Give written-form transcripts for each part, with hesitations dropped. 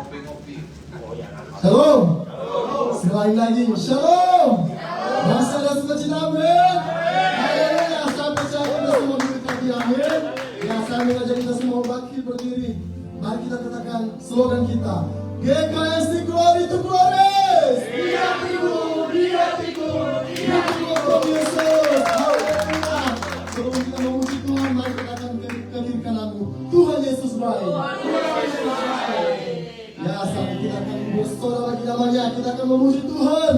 Shalom. Sekali lagi, shalom. Masa ada sukacita, amin. Haleluya. Sampai saat kita semua berkati, amin. Ya, saya mengajak kita semua bangkit berdiri. Mari kita katakan slogan kita. GKSD Glory to Glory. Dia Tuhan Yesus. Haleluya. Sebelum kita memuji Tuhan, mari kita akan ke kiri kananmu. Tuhan Yesus baik. Ya, sampai kita akan bersorak bagi namanya. Kita akan memuji Tuhan.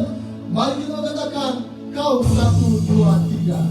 Mari kita katakan, kau 1, 2, 3.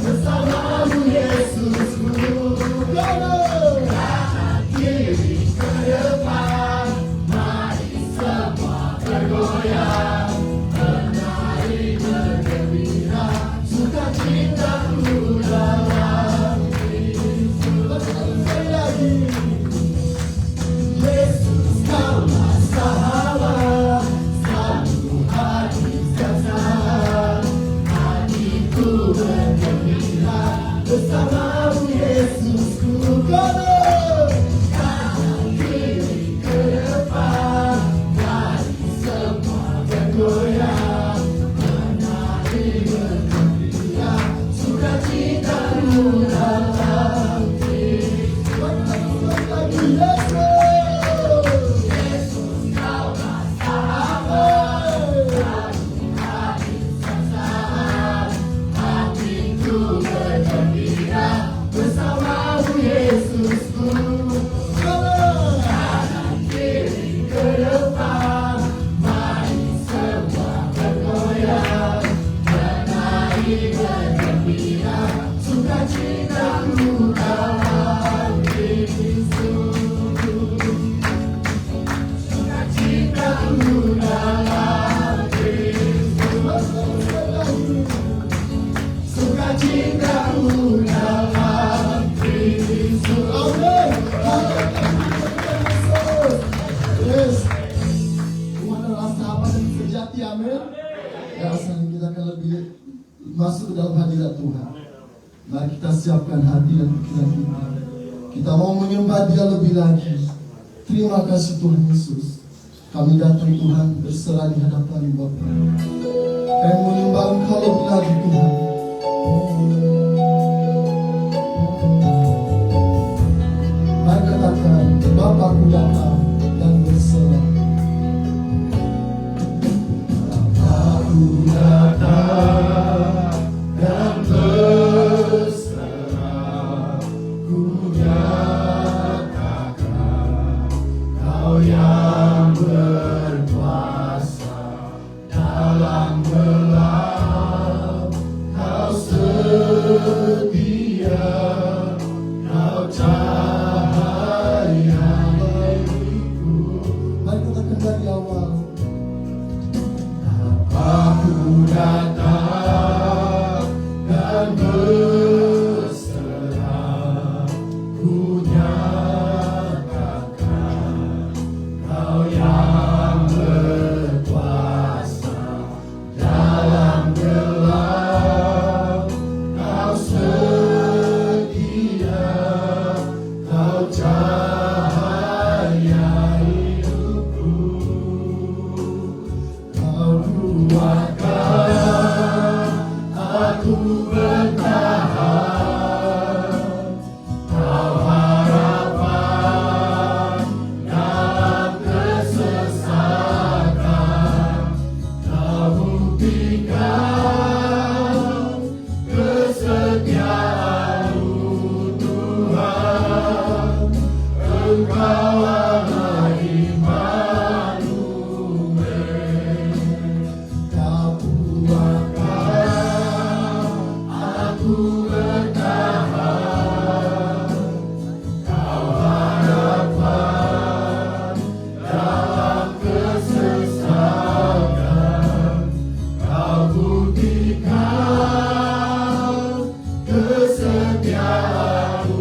Bersamamu Yesus. masuk ke dalam hadirat Tuhan. Mari kita siapkan hati dan pikiran kita. Kita mau menyembah Dia lebih lagi. Terima kasih Tuhan Yesus. Kami datang Tuhan berserah di hadapan Bapa. Kami menyembah Engkau lebih lagi Tuhan. Mari katakan, Bapa-Ku datang dan berserah. Bapa-Ku datang dan berserah. Ku nyatakan Kau yang berkuasa dalam gelap. Kau setia, Kau cahaya hidupku. Mari katakan dari awal. Aku datang dan berserah. Ku nyatakan Kau yang berkuasa dalam gelap. Kau setia, Kau cahaya hidupku. Kau kuatkan aku bertahan. Kau harapan dalam kesesatan. Kau buktikan kesetiaan-Mu Tuhan. Engkau Allah Immanuel. Kau kuatkan aku bertahan. Kau harapan dalam kesesatan. Kau buktikan kesetiaan-Mu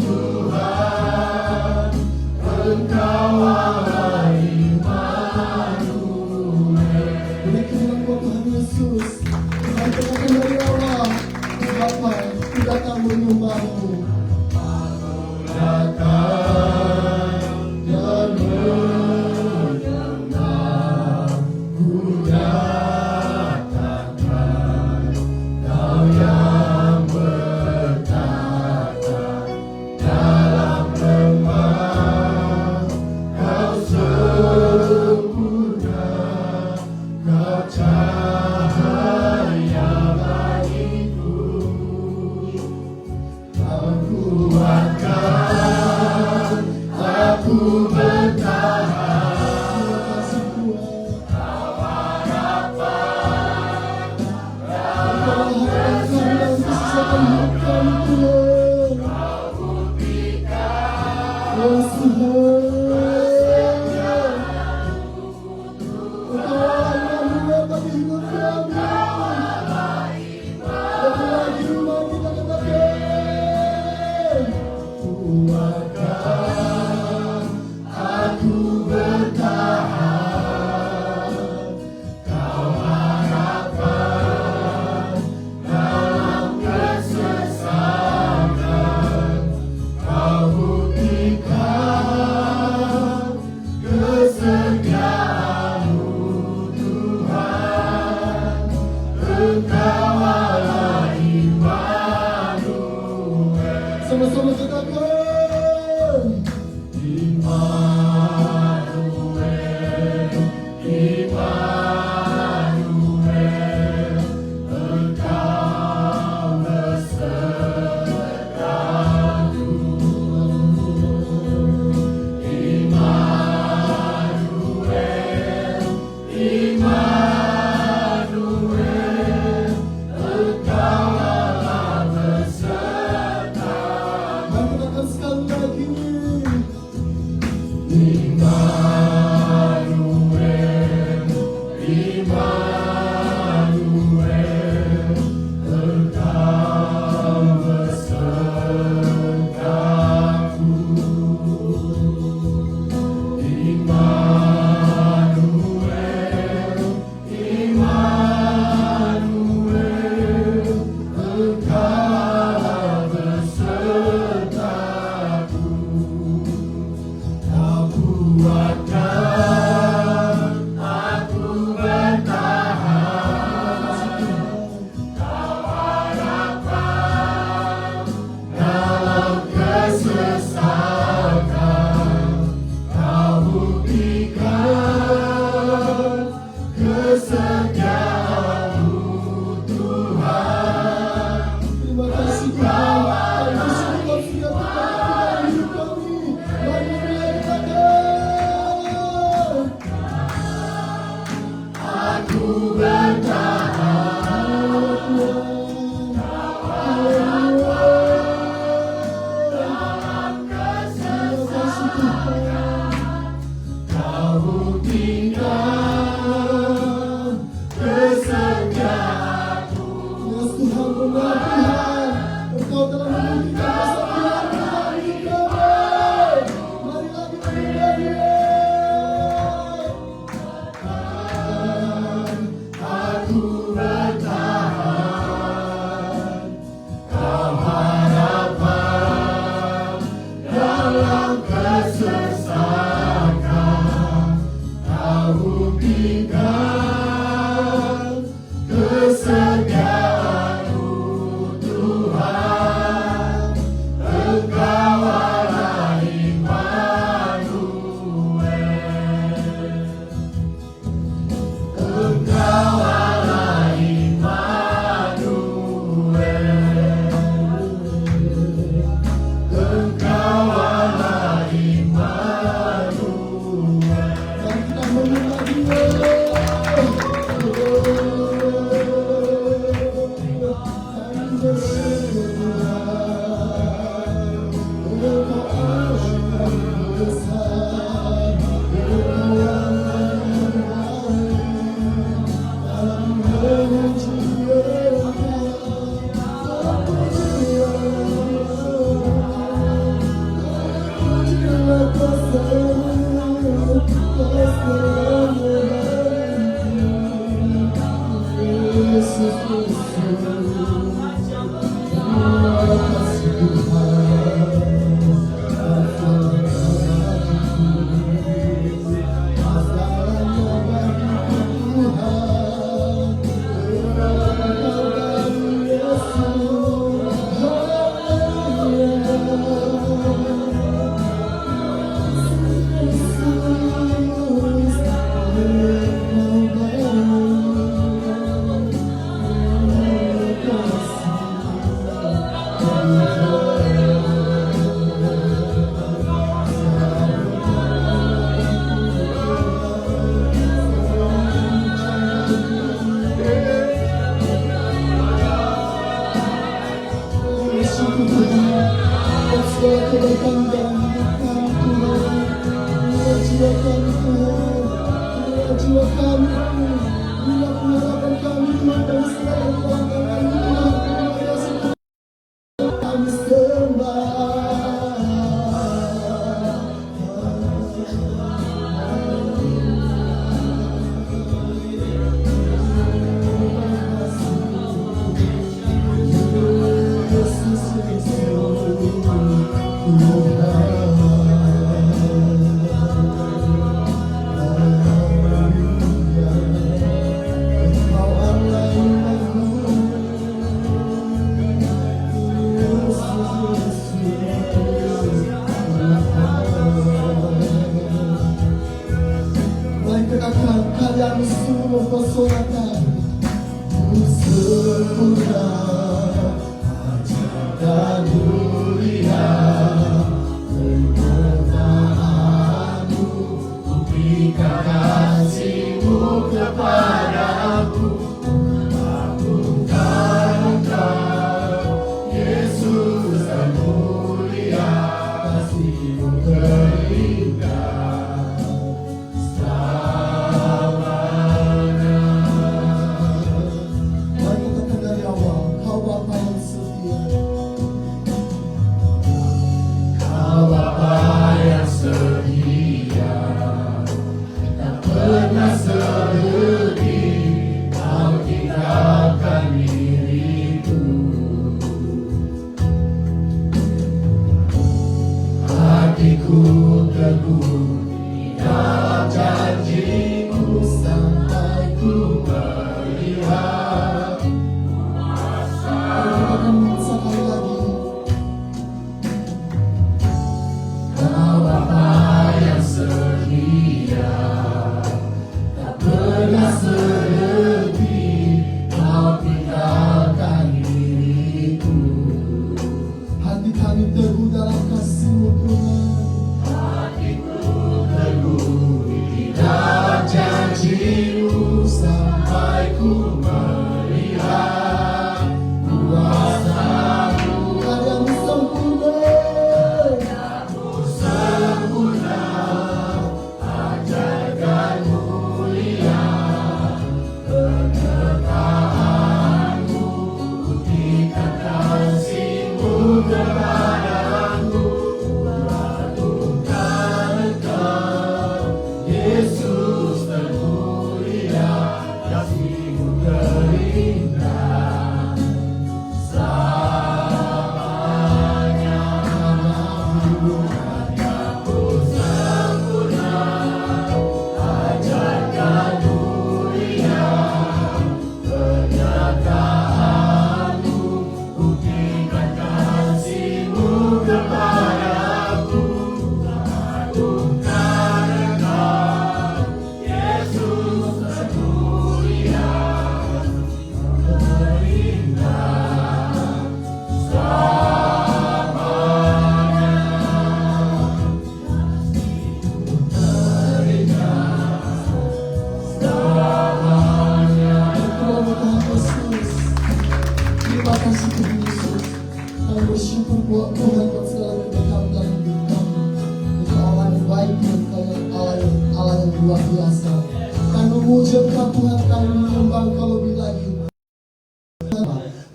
Tuhan. Engkau Allah Immanuel. Berikan buat Tuhan Yesus. Mari katakan dari awal. Bapa, ku datang menyembah-Mu. Datang dan menyembah. Ku nyatakan Kau yang bertata dalam lembah. Kau sempurna, Kau cahaya bagiku. Kau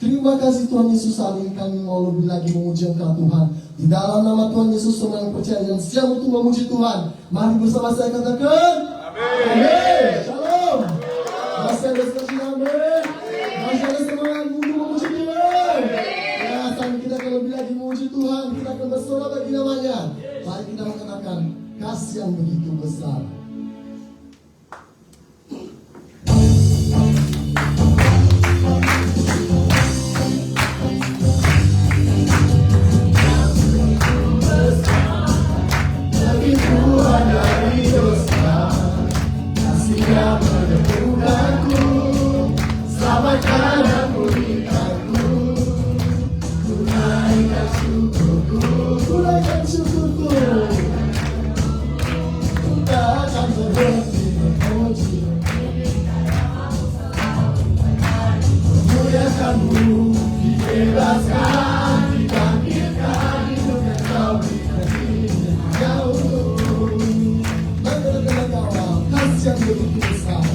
Terima kasih Tuhan Yesus, saat ini kami mau lebih lagi memuji Engkau Tuhan. Di dalam nama Tuhan Yesus, semua yang percaya dan siap untuk memuji Tuhan, mari bersama saya katakan Amin. Shalom. Masih ada semangat, amin. Masih ada semangat. bersorak bagi namanya. Mari kita mengenakan kasih yang begitu besar. Lebih kuat dari dosa, kasih-Nya menemukanku, selamatkan dan pulihkanku. Tunaikan syukurku, tunaikan syukurku. Tak akan berhenti memuji, memuliakanmu, dibebaskan, dibangkitkan, hidup yang Kau berikan ini hanya untukku. Bagaimana Kau kasih yang begitu besar,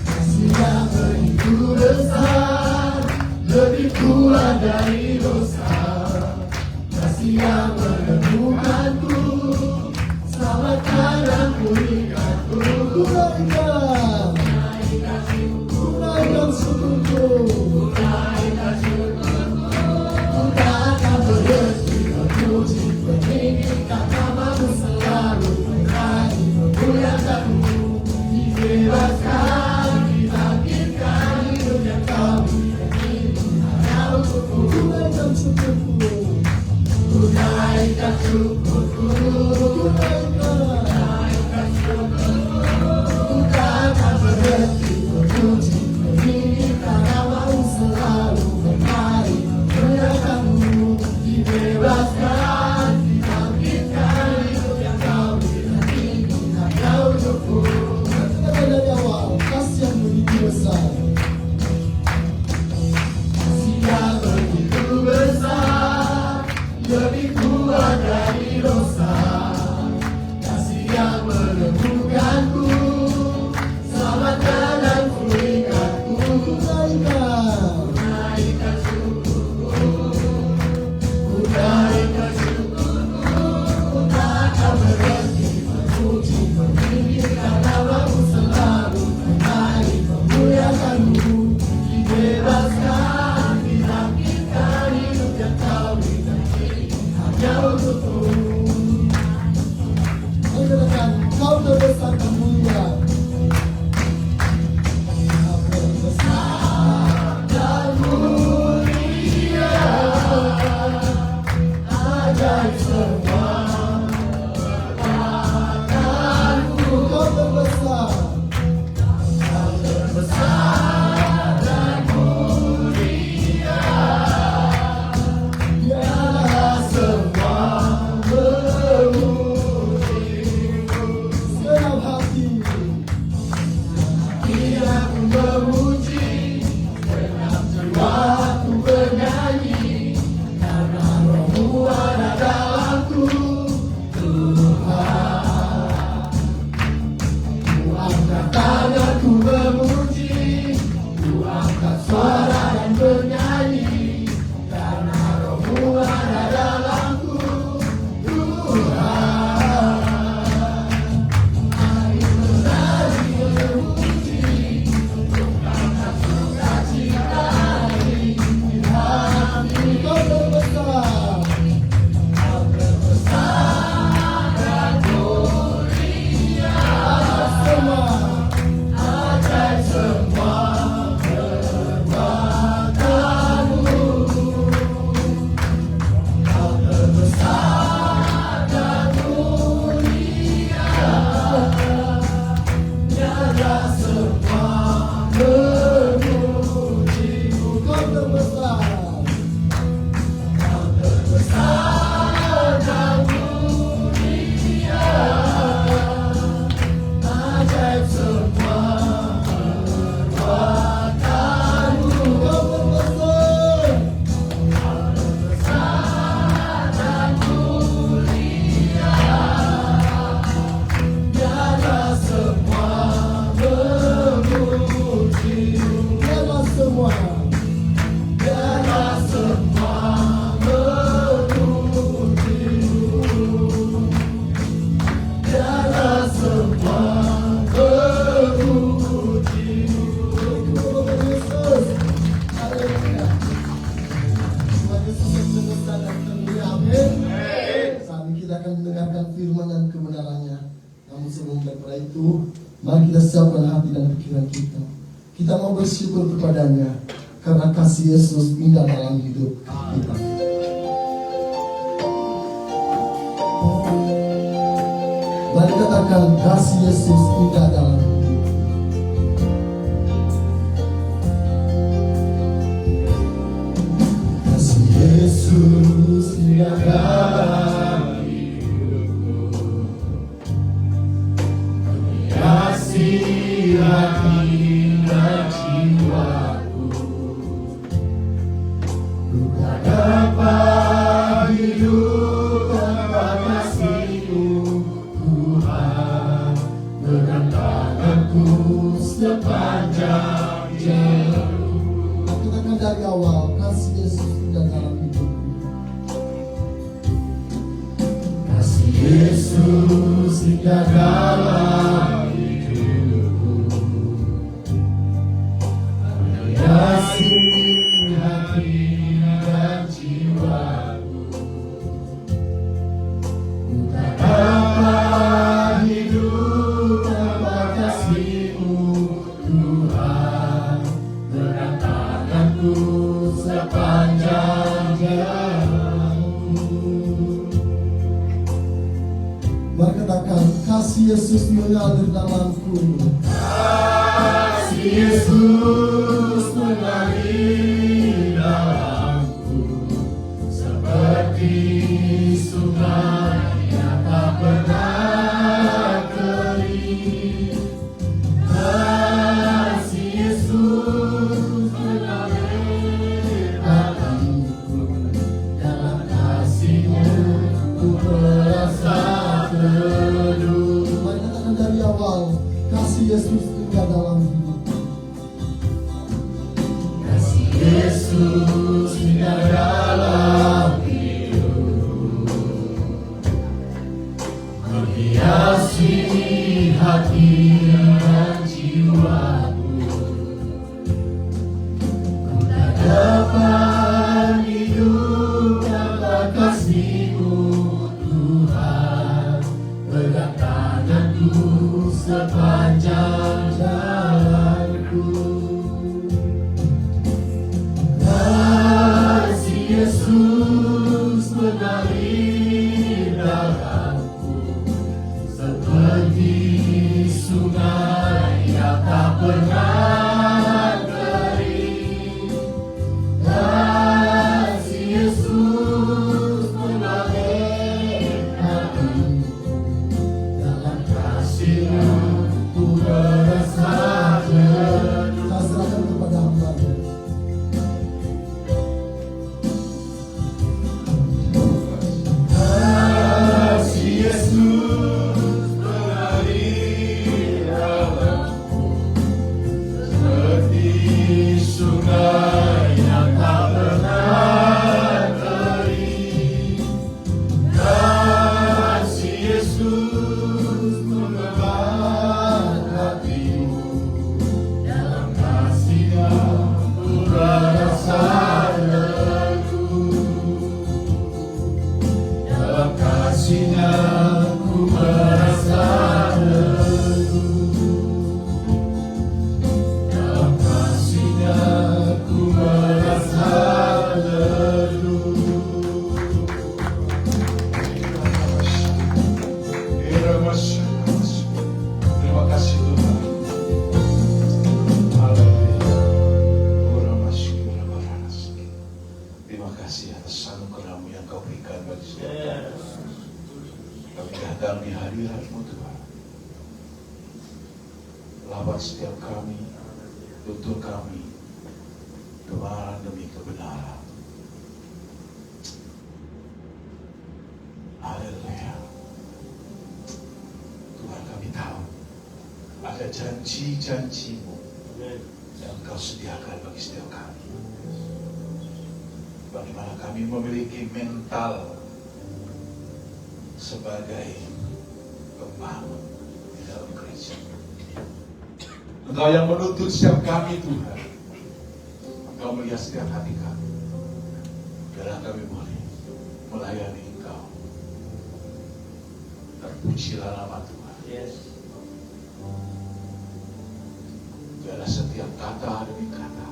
kasih yang begitu besar, lebih kuat dari dosa, kasih yang menemukanku, selamatkan dan pulihkanku. Tunaikan syukurku, ku tak akan berhenti memuji, meninggikan namamu selalu, menyanyi memuliakanmu, dibebaskan, dibangkitkan, hidup yang Kau berikan ini hanya untukku. Tunaikan syukurku, tunaikan syukurku, tunaikan syukurku. firman dan kebenarannya. Namun sebelum daripada itu, mari kita siapkan hati dan pikiran kita. Kita mau bersyukur kepadanya karena kasih Yesus indah dalam hidup kita. Mari katakan kasih Yesus indah dalam hidup. Kasih Yesus indah dalam hidupku. Kasih hati dan jiwaku. Ku tak dapat hidup tanpa kasih-Mu, Tuhan. Berantakanku sepanjang jalan. Katakan dari awal, kasih Yesus indah dalam hidupku. Kasih Yesus indah dalam hidupku. Kasih hati dan jiwaku. Ku tak dapat hidup tanpa kasih-Mu, Tuhan. Berantakanku sepanjang jalanku. Mari katakan, kasih Yesus mengalir dalamku. Kasih Yesus mengalir dalamku, seperti sungai yang tak pernah kering. Kasih Yesus mengalir hatiku, dalam kasih-Mu ku merasa teduh. Mari katakan dari awal, kasih Yesus indah dalam hidupku. Kasih Yesus indah dalam hidupku, menghiasi hati dan jiwaku. Ku tak dapat hidup tanpa kasih-Mu, Tuhan. Pegang tanganku sepanjang jalanku. Kasih Yesus mengalir dalamku, seperti sungai yang tak pernah kering. Kasih Yesus mengalir hatiku, dalam kasih-Mu ku merasa teduh. Kita serahkan kepada Hamba-Nya. Kasih Yesus mengalir dalamku, seperti sungai yang tak pernah kering. Kasih Yesus mengebar hatiku, dalam kasih-Nya ku merasa teduh. Dalam kasih-Nya ku merasa teduh. Dalam kasih-Nya ku merasa teduh. Terima kasih Tuhan. Haleluya. Terima kasih atas anugerah-Mu yang Kau berikan bagi saudara. Kami datang di hadirat-Mu Tuhan. Lawat setiap kami, tuntun kami kebenaran demi kebenaran. Haleluya. Tuhan, kami tahu ada janji-janji-Mu yang Kau sediakan bagi setiap kami. Bagaimana kami memiliki mental sebagai pembangun di dalam gereja. Engkau yang menuntut setiap kami Tuhan. Engkau melihat setiap hati kami. Biarlah kami boleh melayani Engkau Pujilah nama Tuhan. Biarlah setiap kata demi kata,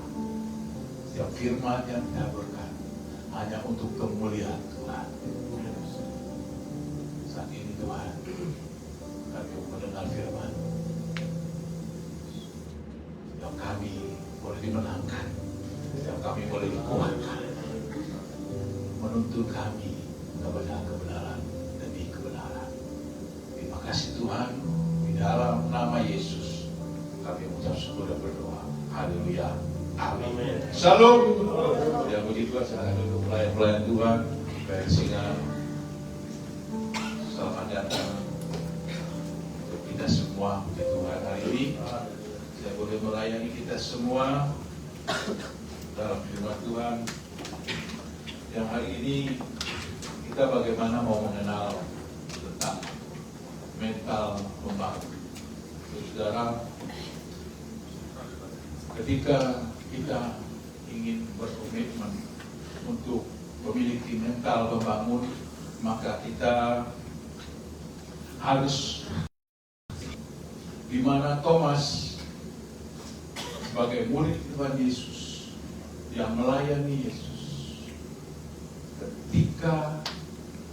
setiap firman yang kita berikan hanya untuk kemuliaan Tuhan. Saat ini Tuhan, kami mendengar firman yang kami boleh dimenangkan, yang kami boleh dikuatkan, menuntun kami kepada kebenaran demi kebenaran. Terima kasih Tuhan, di dalam nama Yesus kami mengucap syukur dan berdoa. Haleluya. Amin. Shalom. Yang puji Tuhan, silakan duduk pelayan-pelayan Tuhan. Baik singa. Selamat datang untuk kita semua, puji Tuhan. Hari ini saya boleh melayani kita semua dalam firman Tuhan. Yang hari ini kita bagaimana mau mengenal tentang mental pembangun. Saudara, ketika kita ingin berkomitmen untuk memiliki mental pembangun, maka kita harus, di mana Thomas sebagai murid Tuhan Yesus yang melayani Yesus, ketika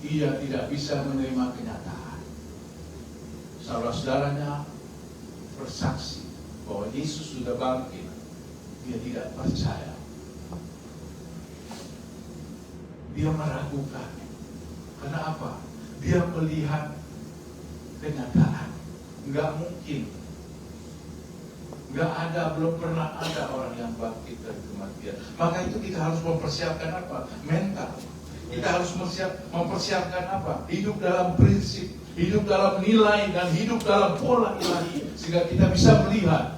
ia tidak bisa menerima kenyataan, saudara-saudaranya bersaksi bahwa Yesus sudah bangkit, dia tidak percaya. Dia meragukan. Karena apa? Dia melihat kenyataan. Enggak mungkin. Enggak ada, belum pernah ada orang yang bangkit dari kematian. Maka itu kita harus mempersiapkan apa? Mental. Kita harus mempersiapkan apa? Hidup dalam prinsip, hidup dalam nilai, dan hidup dalam pola ilahi, sehingga kita bisa melihat.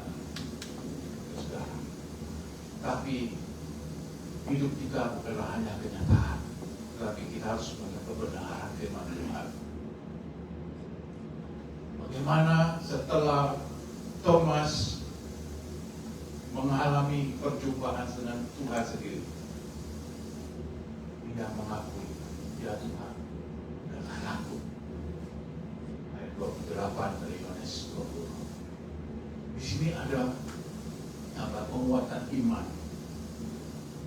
Tapi hidup kita bukanlah hanya kenyataan, tapi kita harus melihat kebenaran firman Tuhan. Bagaimana setelah Thomas mengalami perjumpaan dengan Tuhan sendiri, dia mengakui, ya Tuhan, dan anakku. Ayat 28 dari Yohanes 20. Di sini ada penguatan iman,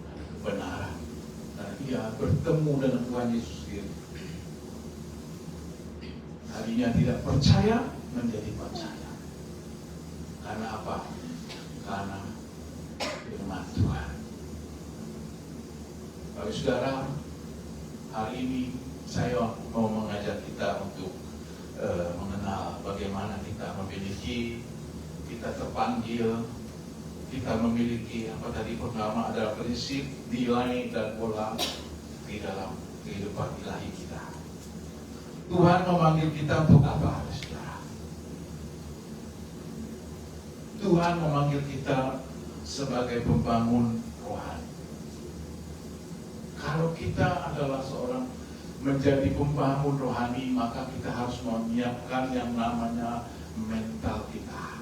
ada kebenaran, dan ia bertemu dengan Tuhan Yesus sendiri. Tadinya tidak percaya menjadi percaya. Karena apa? Karena firman Tuhan. Bapak saudara, hari ini saya mau mengajak kita untuk mengenal bagaimana kita memiliki, kita terpanggil, kita memiliki apa tadi pertama adalah prinsip, nilai, dan pola di dalam kehidupan ilahi kita. Tuhan memanggil kita untuk apa, saudara? Tuhan memanggil kita sebagai pembangun rohani. Kalau kita adalah seorang menjadi pembangun rohani, maka kita harus menyiapkan yang namanya mental kita.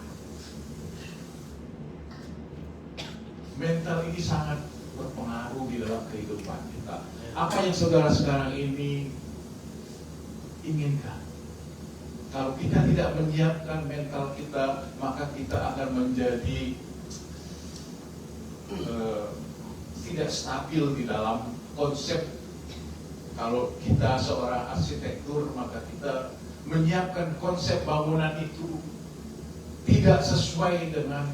Mental ini sangat berpengaruh di dalam kehidupan kita. Apa yang saudara sekarang ini inginkan? Kalau kita tidak menyiapkan mental kita, maka kita akan menjadi tidak stabil di dalam konsep. Kalau kita seorang arsitektur, maka kita menyiapkan konsep bangunan itu tidak sesuai dengan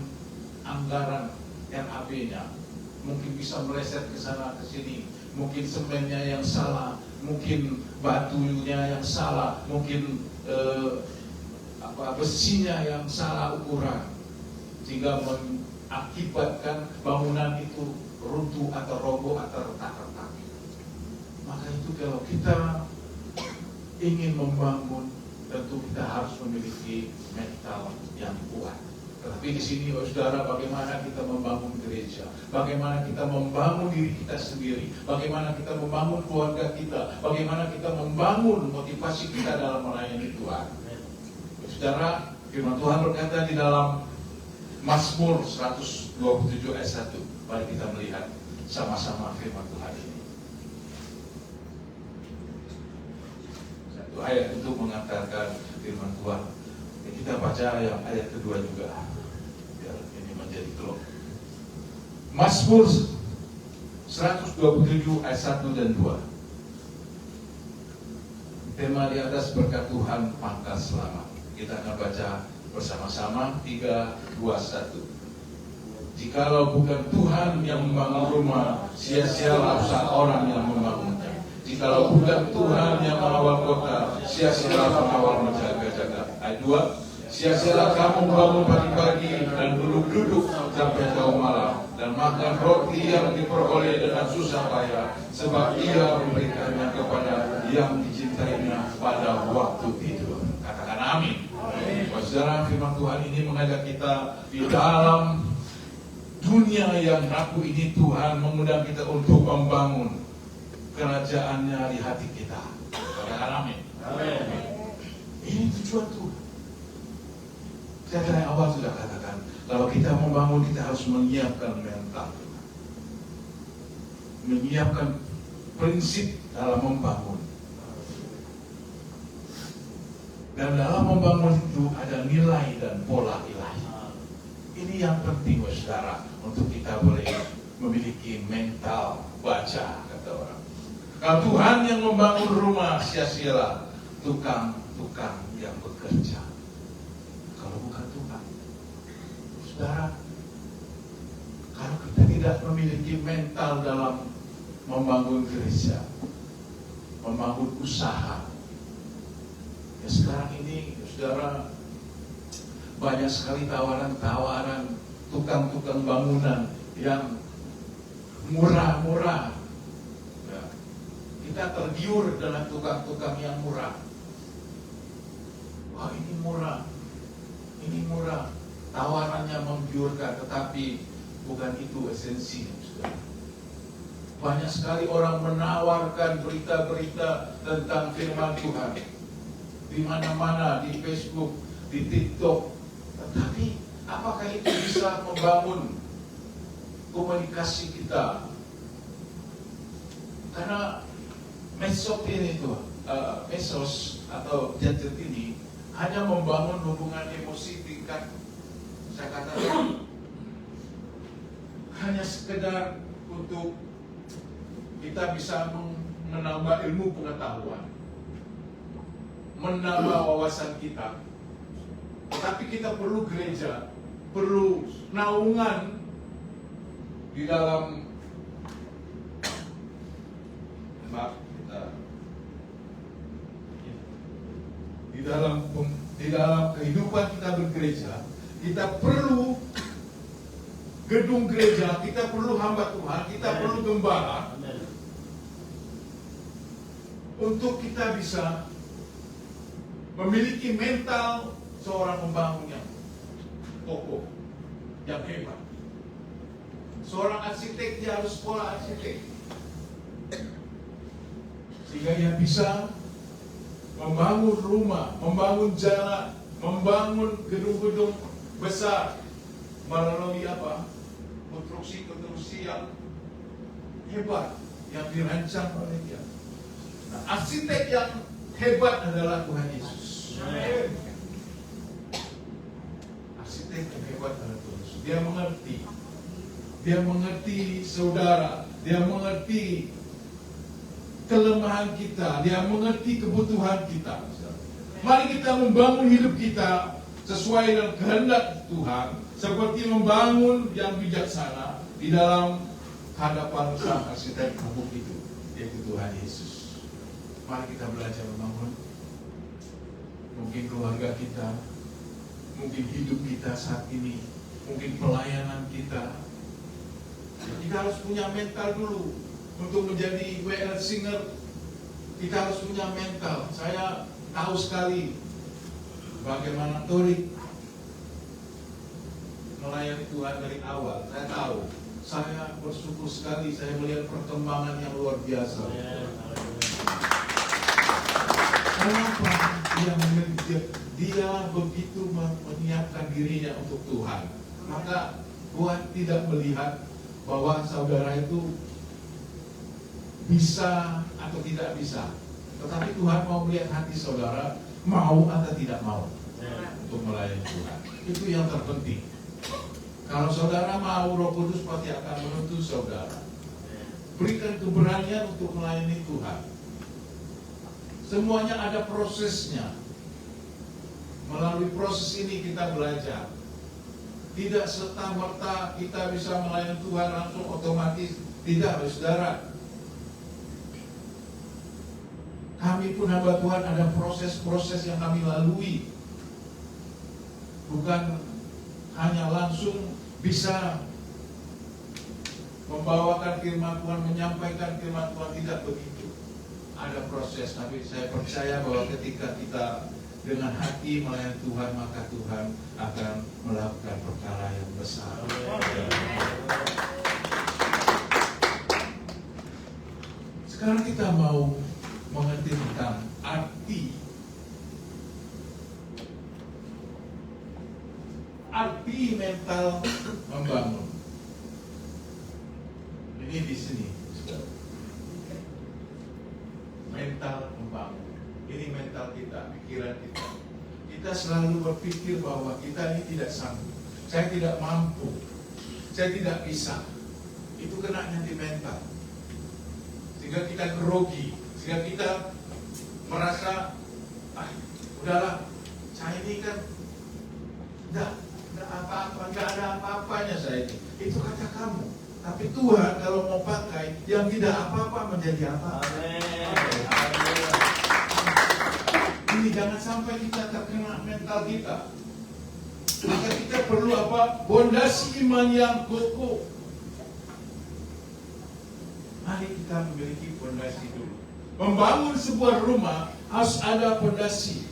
anggaran RAB-nya, mungkin bisa meleset ke sana ke sini, mungkin semennya yang salah, mungkin batunya yang salah, mungkin besinya yang salah ukuran, sehingga mengakibatkan bangunan itu runtuh atau roboh atau retak-retak. Maka itu kalau kita ingin membangun, tentu kita harus memiliki mental yang kuat. Tetapi di sini, saudara, bagaimana kita membangun gereja, bagaimana kita membangun diri kita sendiri, bagaimana kita membangun keluarga kita, bagaimana kita membangun motivasi kita dalam melayani Tuhan. Saudara, firman Tuhan berkata di dalam Mazmur 127 ayat 1. Mari kita melihat sama-sama firman Tuhan ini. 1 Itu ayat untuk mengantarkan firman Tuhan. Kita baca yang ayat kedua juga, biar ini menjadi klop. Mazmur 127 ayat 1 dan 2. Tema di atas berkat Tuhan maka selamat. Kita akan baca bersama-sama 3, 2, 1. Jikalau bukan Tuhan yang membangun rumah, sia-sialah usaha orang yang membangunnya. Jikalau bukan Tuhan yang mengawal kota, sia-sialah pengawal menjaga-jaga. Ayat 2. Sia-sialah kamu bangun pagi-pagi dan duduk-duduk sampai jauh malam, dan makan roti yang diperoleh dengan susah payah, sebab Ia memberikannya kepada yang dicintainya pada waktu tidur. Katakan amin. Saudara, firman Tuhan ini mengajak kita di dalam dunia yang rapuh ini. Tuhan mengundang kita untuk membangun kerajaannya di hati kita. Katakan amin. Ini tujuan Tuhan. Saya dari awal sudah katakan, kalau kita membangun, kita harus menyiapkan mental, menyiapkan prinsip dalam membangun. Dan dalam membangun itu ada nilai dan pola ilahi. Ini yang penting, saudara, untuk kita boleh memiliki mental baca, kata orang. Kalau Tuhan yang membangun rumah, sia-sialah tukang-tukang yang bekerja. Kalau bukan Tuhan, saudara, kalau kita tidak memiliki mental dalam membangun gereja, membangun usaha, ya sekarang ini, saudara, banyak sekali tawaran-tawaran tukang-tukang bangunan yang murah-murah. Ya, kita tergiur dengan tukang-tukang yang murah. Wah, ini murah. Ini murah, tawarannya menggiurkan, tetapi bukan itu esensinya, saudara. Banyak sekali orang menawarkan berita-berita tentang firman Tuhan di mana-mana, di Facebook, di TikTok, tetapi apakah itu bisa membangun komunikasi kita? Karena medsos ini tuh, medsos atau gadget ini hanya membangun hubungan emosi tingkat, saya katakan, hanya sekedar untuk kita bisa menambah ilmu pengetahuan, menambah wawasan kita. Tapi kita perlu gereja, perlu naungan di dalam di dalam kehidupan kita bergereja. Kita perlu gedung gereja, kita perlu hamba Tuhan, kita perlu gembala untuk kita bisa memiliki mental seorang pembangun yang kokoh, yang hebat. Seorang arsitek, dia harus sekolah arsitek, sehingga dia bisa membangun rumah, membangun jalan, membangun gedung-gedung besar melalui apa? Konstruksi-konstruksi yang hebat yang dirancang oleh dia. Nah, arsitek yang hebat adalah Tuhan Yesus. Arsitek yang hebat adalah Tuhan Yesus. Dia mengerti saudara, dia mengerti kelemahan kita, dia mengerti kebutuhan kita. Mari kita membangun hidup kita sesuai dengan kehendak Tuhan, seperti membangun yang bijaksana di dalam hadapan sang arsitek agung itu, yaitu Tuhan Yesus. Mari kita belajar membangun. Mungkin keluarga kita, mungkin hidup kita saat ini, mungkin pelayanan kita. Kita harus punya mental dulu. Untuk menjadi WL Singer, kita harus punya mental. Saya tahu sekali bagaimana Torik melayani Tuhan dari awal. Saya tahu. Saya bersyukur sekali saya melihat perkembangan yang luar biasa. Kenapa? Dia begitu menyiapkan dirinya untuk Tuhan. Maka Tuhan tidak melihat bahwa saudara itu bisa atau tidak bisa. Tetapi Tuhan mau melihat hati saudara, mau atau tidak mau untuk melayani Tuhan. Itu yang terpenting. Kalau saudara mau, Roh Kudus pasti akan menuntun saudara. Berikan keberanian untuk melayani Tuhan. Semuanya ada prosesnya. Melalui proses ini kita belajar. Tidak serta-merta kita bisa melayani Tuhan langsung otomatis. Tidak, saudara. Kami pun hamba Tuhan ada proses-proses yang kami lalui. Bukan hanya langsung bisa membawakan firman Tuhan, menyampaikan firman Tuhan, tidak begitu. Ada proses, tapi saya percaya bahwa ketika kita dengan hati melayani Tuhan, maka Tuhan akan melakukan perkara yang besar. Sekarang kita mau mengerti tentang arti mental membangun. Ini di sini, mental membangun. Ini mental kita, pikiran kita. Kita selalu berpikir bahwa kita ini tidak sanggup, saya tidak mampu, saya tidak bisa. Itu kenanya di mental. Sehingga kita grogi, sehingga kita merasa, udahlah, saya ini kan enggak apa-apa, enggak ada apa-apanya saya ini. Itu kata kamu. Tapi Tuhan kalau mau pakai yang tidak apa-apa menjadi apa. Ini jangan sampai kita terkena mental kita. Maka kita perlu apa? Pondasi iman yang kokoh. Mari kita memiliki pondasi dulu. Membangun sebuah rumah harus ada pondasi.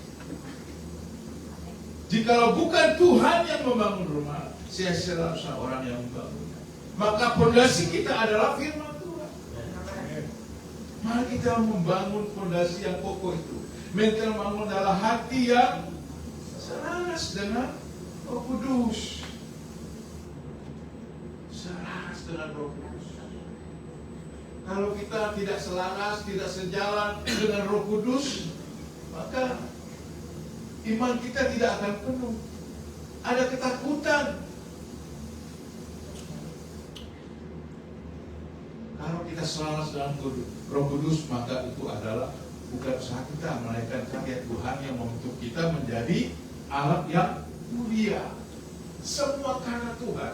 Jikalau bukan Tuhan yang membangun rumah, sia-sia orang yang membangun. Maka pondasi kita adalah firman Tuhan. Mari kita membangun pondasi yang kokoh itu. Mental membangun adalah hati yang selaras dengan Roh Kudus. Selaras dengan Roh Kudus. Kalau kita tidak selaras, tidak sejalan dengan Roh Kudus, maka iman kita tidak akan penuh. Ada ketakutan. Kalau kita selaras dengan Roh Kudus, maka itu adalah bukan usaha kita, melainkan karya Tuhan yang membentuk kita menjadi alat yang mulia. Semua karena Tuhan,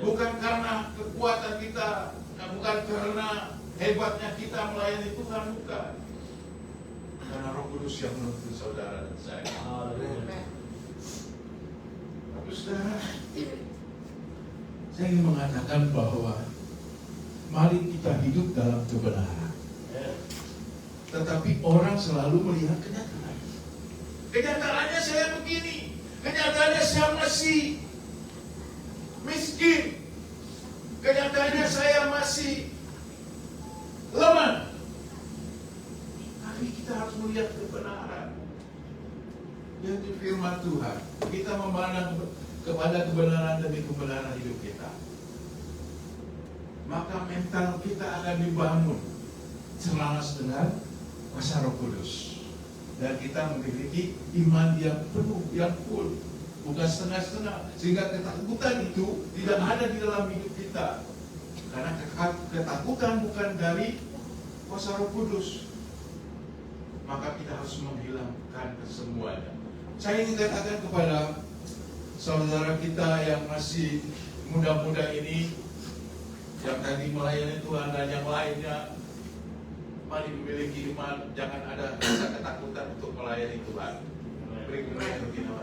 bukan karena kekuatan kita, bukan karena hebatnya kita melayani Tuhan, bukan. Karena Roh Kudus yang menuntun saudara dan saya. Tapi saudara, saya ingin mengatakan bahwa mari kita hidup dalam kebenaran. Tetapi orang selalu melihat kenyataan. Kenyataannya saya begini. Kenyataannya saya masih miskin. Kenyataannya saya masih lemah. Tapi kita harus melihat kebenaran. Yaitu firman Tuhan. Kita memandang kepada kebenaran demi kebenaran hidup kita. Maka mental kita akan dibangun selaras dengan kuasa Roh Kudus. Dan kita memiliki iman yang penuh, yang full, bukan setengah-setengah. Sehingga ketakutan itu tidak ada di dalam hidup kita. Karena ketakutan bukan dari kuasa Roh Kudus. Maka kita harus menghilangkan kesemuanya. Saya ingin katakan kepada saudara kita yang masih muda-muda ini, yang tadi melayani Tuhan dan yang lainnya, mari memiliki iman, jangan ada rasa ketakutan untuk melayani Tuhan. Beri kemuliaan bagi nama.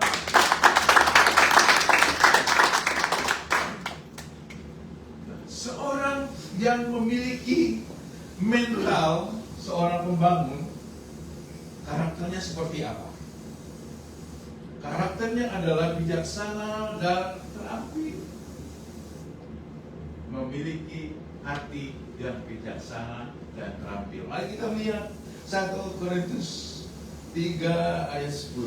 Seorang yang memiliki mental seorang pembangun, karakternya seperti apa? Karakternya adalah bijaksana dan terampil. Memiliki hati yang bijaksana dan terampil. Mari kita lihat 1 Korintus 3 ayat 10.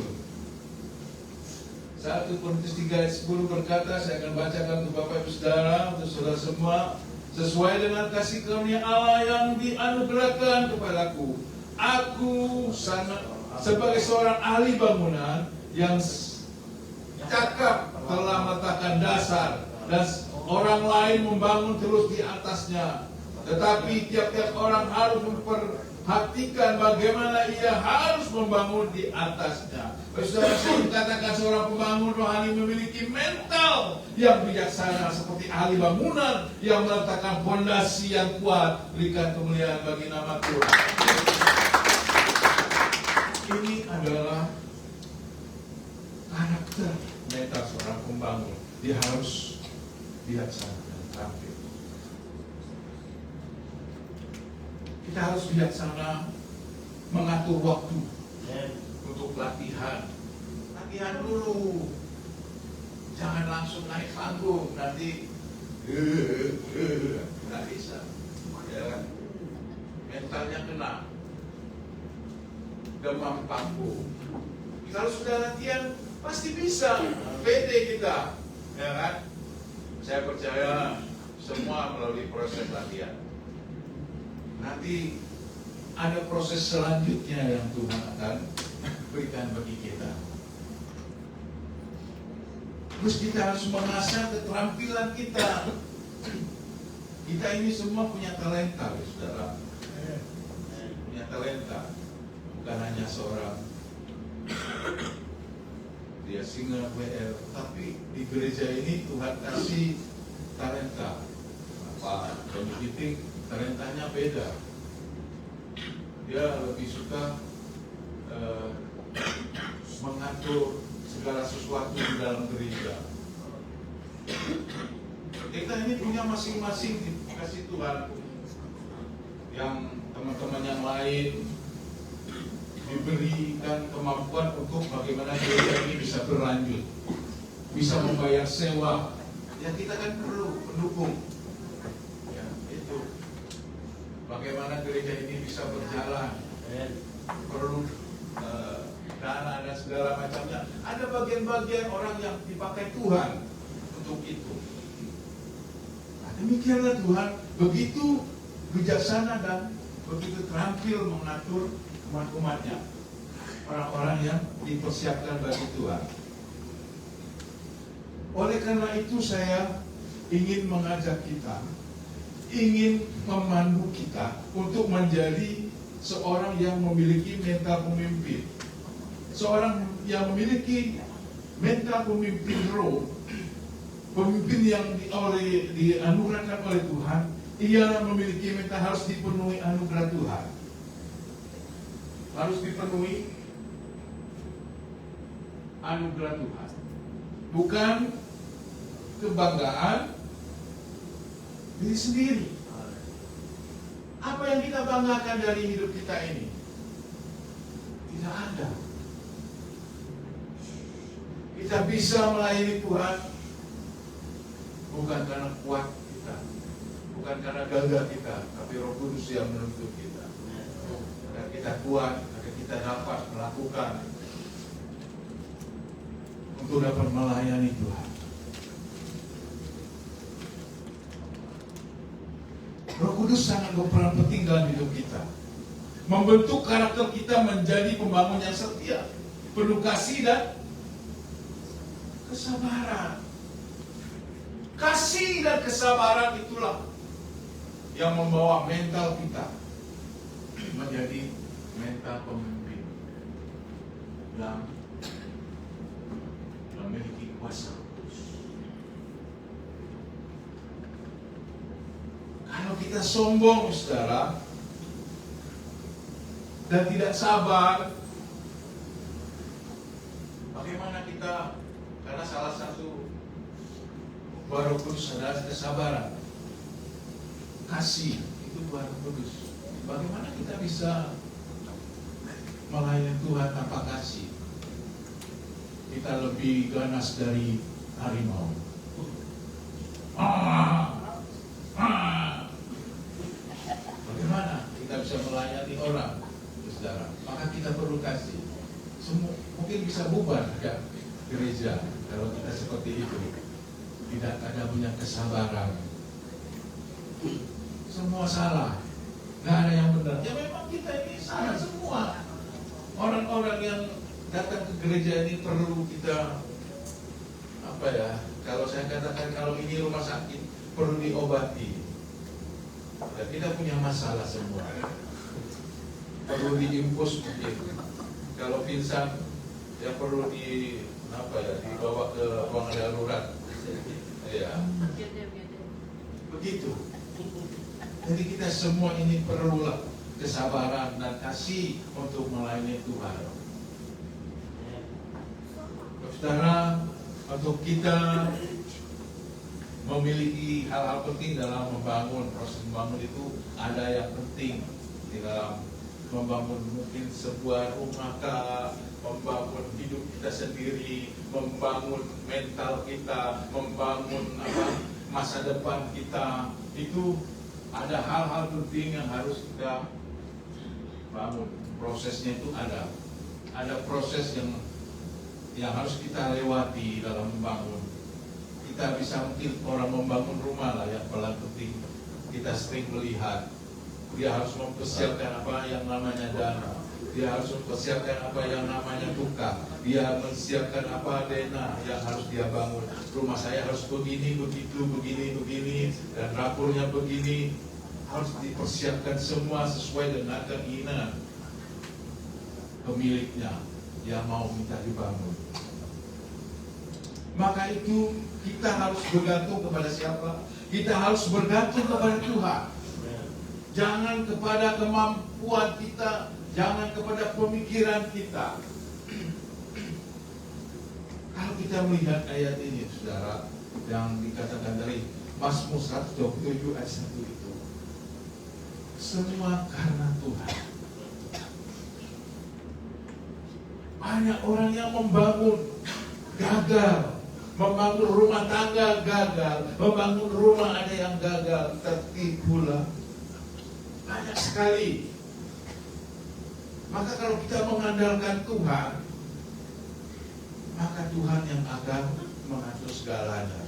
1 Korintus 3 ayat 10 berkata, saya akan bacakan untuk Bapak Ibu Saudara, untuk saudara semua, sesuai dengan kasih karunia Allah yang dianugerahkan kepadaku, Aku sebagai seorang ahli bangunan yang cakap telah meletakkan dasar dan orang lain membangun terus di atasnya. Tetapi tiap-tiap orang harus memperhatikan bagaimana ia harus membangun di atasnya. Saudara, saya dikatakan seorang pembangun rohani memiliki mental yang bijaksana seperti ahli bangunan yang meletakkan fondasi yang kuat, berikan kemuliaan bagi nama Tuhan. Ini adalah karakter mental seorang pembangun. Dia harus bijaksana dan terampil. Kita harus bijaksana mengatur waktu untuk latihan. Latihan dulu. Jangan langsung naik panggung, nanti nggak bisa. Ya kan? Mentalnya kena. Demam panggung. Kalau sudah latihan pasti bisa. Pede kita, ya kan? Saya percaya semua melalui proses latihan. Nanti ada proses selanjutnya yang Tuhan akan berikan bagi kita. Terus kita harus mengasah keterampilan kita. Kita ini semua punya talenta, saudara. Punya talenta. Bukan hanya seorang dia singa WL, tapi di gereja ini Tuhan kasih talenta. Pak Johnny Giting talentanya beda. Dia lebih suka mengatur segala sesuatu di dalam gereja. Kita ini punya masing-masing dikasih Tuhan. Yang teman-teman yang lain diberikan kemampuan untuk bagaimana gereja ini bisa berlanjut, bisa membayar sewa. Ya kita kan perlu pendukung. Ya itu. Bagaimana gereja ini bisa berjalan, perlu dana dan segala macamnya. Ada bagian-bagian orang yang dipakai Tuhan untuk itu. Nah, demikianlah Tuhan begitu bijaksana dan begitu terampil mengatur umat-umatnya, orang-orang yang dipersiapkan bagi Tuhan. Oleh karena itu saya ingin mengajak kita, ingin memandu kita untuk menjadi seorang yang memiliki mental pemimpin, seorang yang memiliki mental pemimpin roh, pemimpin yang dianugerahkan oleh Tuhan. Ia memiliki mental harus dipenuhi anugerah Tuhan. Harus dipenuhi anugerah Tuhan, bukan kebanggaan diri sendiri. Apa yang kita banggakan dari hidup kita ini? Tidak ada. Kita bisa melayani Tuhan bukan karena kuat kita, bukan karena gagah kita, tapi Roh Kudus yang menuntut kita. Agar kita kuat, agar kita dapat melakukan untuk dapat melayani Tuhan. Roh Kudus sangat berperan penting dalam hidup kita, membentuk karakter kita menjadi pembangun yang setia, penuh kasih dan kesabaran. Kasih dan kesabaran itulah yang membawa mental kita menjadi mental pemimpin yang memiliki kuasa kudus. Kalau kita sombong, saudara, dan tidak sabar, bagaimana kita? Karena salah satu buah Roh Kudus adalah kesabaran, kasih, itu buah Roh Kudus. Bagaimana kita bisa melayani Tuhan tanpa kasih? Kita lebih ganas dari harimau. Bagaimana kita bisa melayani orang, saudara? Maka kita perlu kasih. Mungkin bisa bubar ya, gereja kalau kita seperti itu. Tidak ada punya kesabaran. Semua salah. nggak ada yang benar. Ya memang kita ini salah semua. Orang-orang yang datang ke gereja ini perlu kita kalau saya katakan kalau ini rumah sakit perlu diobati. Ya, kita punya masalah semua. Perlu diimpus mungkin. Kalau pingsan ya perlu dibawa ke ruang darurat. Ya. Begitu. Jadi kita semua ini perlulah kesabaran dan kasih untuk melayani Tuhan. Saudara, untuk kita memiliki hal-hal penting dalam membangun, proses membangun itu ada yang penting di dalam membangun mungkin sebuah rumah kah, membangun hidup kita sendiri, membangun mental kita, membangun masa depan kita. Itu ada hal-hal penting yang harus kita bangun. Prosesnya itu ada proses yang harus kita lewati dalam membangun. Kita bisa mungkin orang membangun rumah lah yang paling penting. Kita sering melihat dia harus mempersiapkan apa yang namanya dana, dia harus mempersiapkan apa yang namanya tukang, dia menyiapkan apa dana yang harus dia bangun. Rumah saya harus begini, begitu, begini, dan dapurnya begini. Harus dipersiapkan semua sesuai dengan keinginan pemiliknya yang mau minta dibangun. Maka itu kita harus bergantung kepada siapa? Kita harus bergantung kepada Tuhan. Jangan kepada kemampuan kita, jangan kepada pemikiran kita. Kalau kita melihat ayat ini, saudara, yang dikatakan dari Mazmur 127 ayat 1 itu, semua karena Tuhan. Banyak orang yang membangun gagal, membangun rumah tangga gagal, membangun rumah ada yang gagal, tertipulah. Banyak sekali. Maka kalau kita mengandalkan Tuhan, maka Tuhan yang akan mengatur segalanya.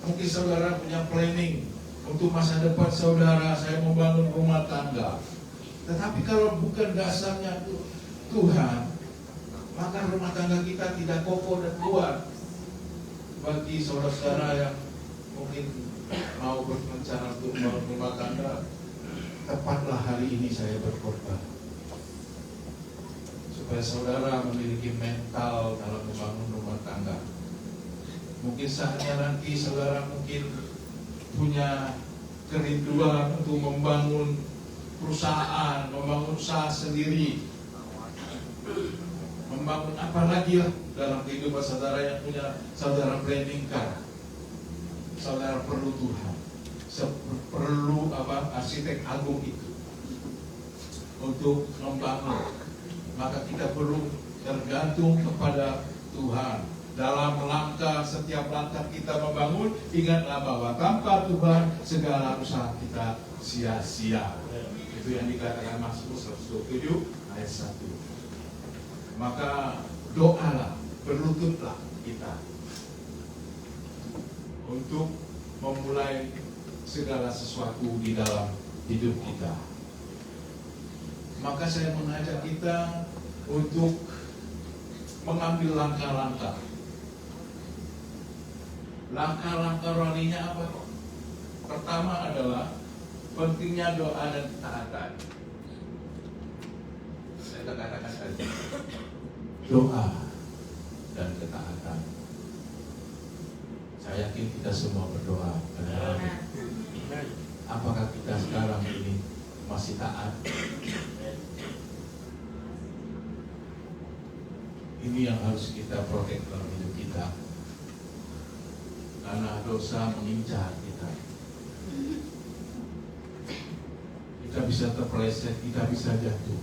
Mungkin saudara punya planning untuk masa depan saudara, saya membangun rumah tangga. Tetapi kalau bukan dasarnya Tuhan, maka rumah tangga kita tidak kokoh dan kuat. Bagi saudara-saudara yang mungkin mau berencana untuk membangun rumah tangga, tepatlah hari ini saya berkorban supaya saudara memiliki mental dalam membangun rumah tangga. Mungkin saatnya nanti saudara mungkin punya kerinduan untuk membangun perusahaan, membangun usaha sendiri, membangun apa lagi lah dalam kehidupan saudara yang punya saudara planning kan. Saudara perlu Tuhan. Perlu arsitek agung itu untuk membangun. Maka kita perlu tergantung kepada Tuhan dalam setiap langkah kita membangun. Ingatlah bahwa tanpa Tuhan segala usaha kita sia-sia. Itu yang dikatakan Mazmur 127 ayat 1. Maka doalah, berlututlah kita untuk memulai segala sesuatu di dalam hidup kita. Maka saya mengajak kita untuk mengambil langkah-langkah. Langkah-langkah rohaninya apa? Pertama adalah pentingnya doa dan ketaatan. Saya katakan tadi, doa dan ketaatan. Saya yakin kita semua berdoa. Apakah kita sekarang ini masih taat? Ini yang harus kita protek dalam hidup kita. Karena dosa mengincar kita. Kita bisa terpeleset, kita bisa jatuh.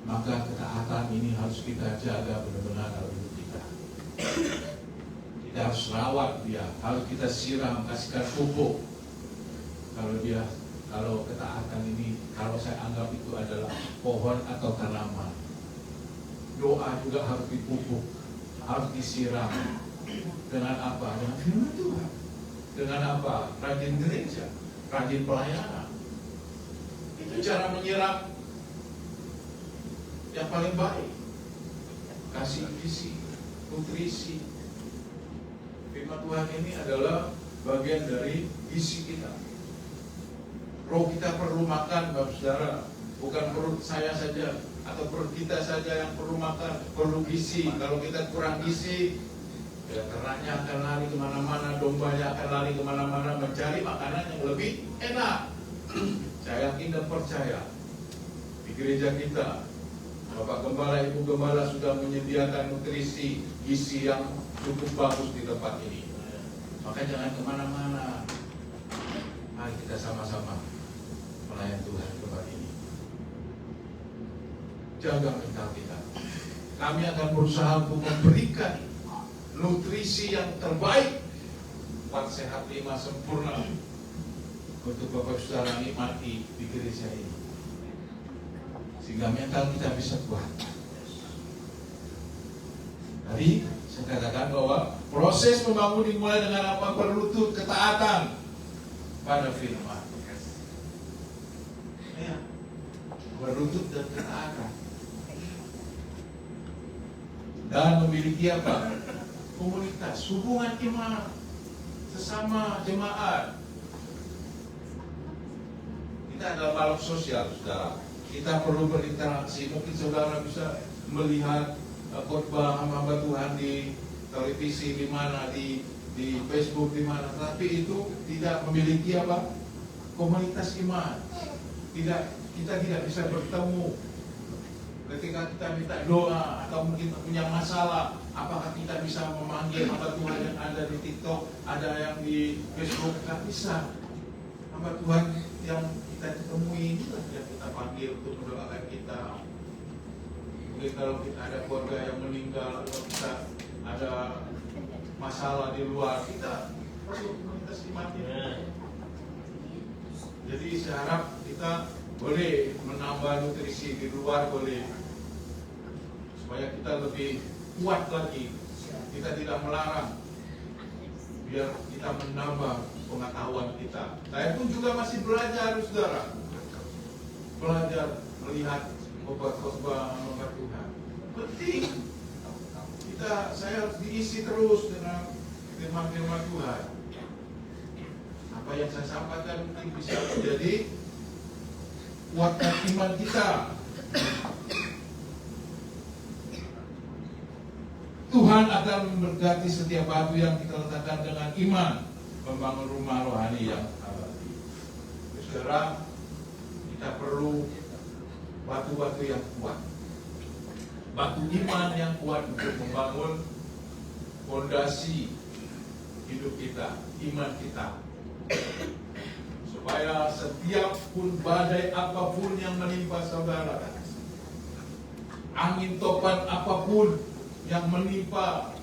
Maka ketaatan ini harus kita jaga benar-benar dalam hidup kita. Kita harus rawat dia, harus kita siram, kasihkan pupuk. Kalau ketaatan ini, kalau saya anggap itu adalah pohon atau tanaman, doa juga harus dipupuk, harus disiram. Dengan apa? Dengan firman Tuhan. Dengan apa? Rajin gereja, rajin pelayanan. Itu cara menyerap yang paling baik. Kasih visi, nutrisi. Firman Tuhan ini adalah bagian dari isi kita. Roh kita perlu makan, Bapak Saudara. Bukan perut saya saja atau perut kita saja yang perlu makan, perlu gizi. Kalau kita kurang gizi, ya ternaknya akan lari kemana-mana, dombanya akan lari kemana-mana mencari makanan yang lebih enak. Saya yakin dan percaya di gereja kita, Bapak Gembala, Ibu Gembala sudah menyediakan nutrisi gizi yang cukup bagus di tempat ini. Maka jangan kemana-mana. Mari kita sama-sama melayan Tuhan di tempat ini. Jaga mental kita. Kami akan berusaha untuk memberikan nutrisi yang terbaik, 4 sehat 5 sempurna, untuk Bapak Saudara nikmati di gereja ini, sehingga mental kita bisa kuat. Tadi saya katakan bahwa proses membangun dimulai dengan apa? Berlutut, ketaatan pada firman. Ya, berlutut dan ketaatan. Dan memiliki apa? Komunitas, hubungan iman sesama jemaat. Kita adalah makhluk sosial, saudara. Kita perlu berinteraksi. Mungkin saudara bisa melihat khotbah hamba Tuhan di televisi di mana, di Facebook di mana, tapi itu tidak memiliki apa? Komunitas iman. Kita tidak bisa bertemu. Ketika kita minta doa atau mungkin punya masalah, apakah kita bisa memanggil hamba Tuhan yang ada di TikTok, ada yang di Facebook? Tidak bisa. Hamba Tuhan yang kita temui inilah yang kita panggil untuk mendoakan kita. Mungkin kalau kita ada keluarga yang meninggal atau kita ada masalah di luar, kita perlu komunitas imannya. Jadi saya harap kita boleh menambah nutrisi di luar, boleh, supaya kita lebih kuat lagi. Kita tidak melarang, biar kita menambah pengetahuan kita. Saya pun juga masih belajar, saudara. Belajar melihat khotbah Tuhan. Penting. Saya harus diisi terus dengan firman-firman Tuhan. Apa yang saya sampaikan mungkin bisa menjadi kuatkan iman kita. Tuhan akan memberkati setiap batu yang kita letakkan dengan iman, membangun rumah rohani yang abadi. Saudara, kita perlu batu-batu yang kuat, batu iman yang kuat untuk membangun fondasi hidup kita, iman kita, supaya setiap pun badai apapun yang menimpa saudara, angin topan apapun yang menimpa